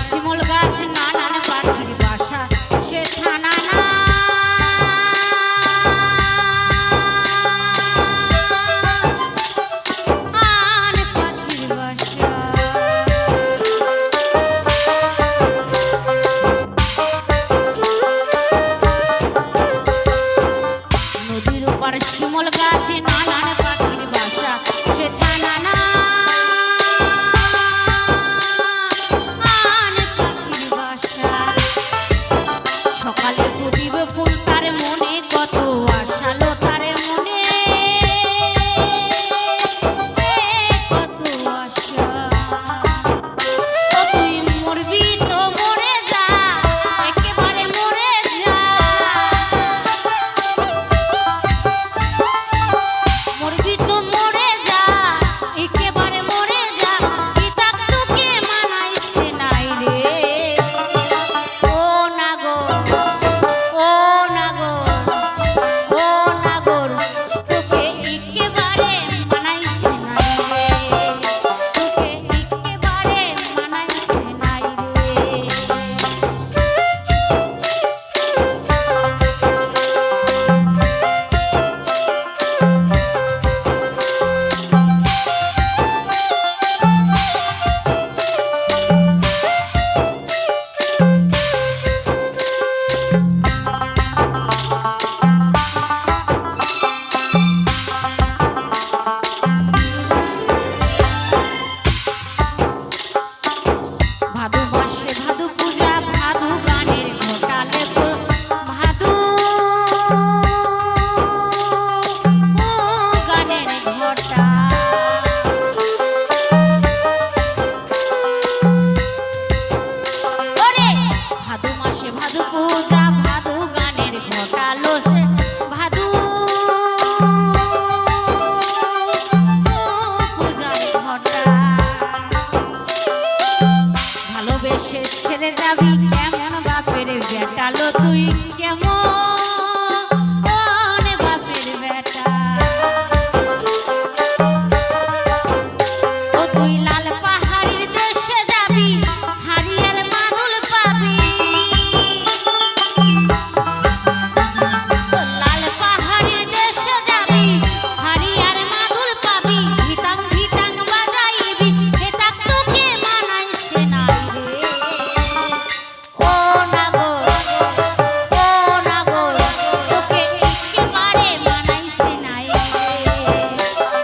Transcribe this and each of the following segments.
শিমুল গাছ নানান পাখির বাসা সে থানা না আন পাখির বাসা নদীর ওপার শিমুল গাছ নানান পাখির বাসা সে থানা না সকালে ফুটিবে ফুল তার মনে কত আশালো তার মনে কত আশা তুই মরবি তো মরে যা একেবারে মরে যা মরবি তো মরে যা একেবারে মরে যা ইতাক তোকে মানাইছে নাই রে ও নাগর ও নাগর ও নাগর তোকে একেবারে মানাইছে নাই রে তোকে একেবারে মানাইছে নাই রে ভাদু মাসে ভাদু পূজা ভাদু গানের ঘটালে ভাদু গানের ঘটা ওরে ভাদু মাসে ভাদু পূজা ভাদু গানের ঘটালো সে ভাদু পূজার ঘটা ভালোবেসে ছেড়ে যাবি কেমন বাপের বেটালো তুই কেমন বাপের বেটা ও তুই লাল পাহাড়ির দেশে যাবি হারিয়ার মাদুল পাবি লাল পাহাড়ির দেশে যাবি হারিয়ার মাদুল পাবি ভিটাং ভিটাং বাজাইবি এটা তোকে মানাইছে নাই রে ও নাগর ও নাগর তোকে একেবারে মানাইছে নাই রে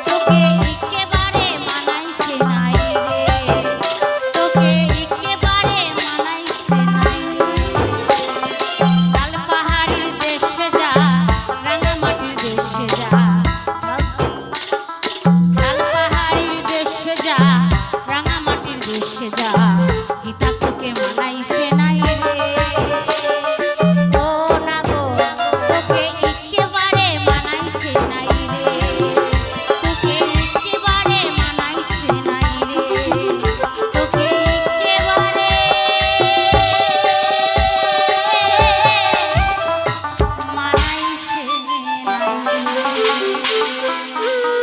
তোকে একেবারে মানাইছে নাই রে তোকে একেবারে মানাইছে নাই লাল পাহাড়ির দেশে যা রাঙামাটির দেশে যা লাল পাহাড়ির দেশে যা রাঙামাটির দেশে যা গীতা তোকে মানাইছে নাই রে ও নাগর তোকে একেবারে মানাইছে নাই রে তোকে একেবারে মানাইছে নাই রে তোকে একেবারে মানাইছে নাই রে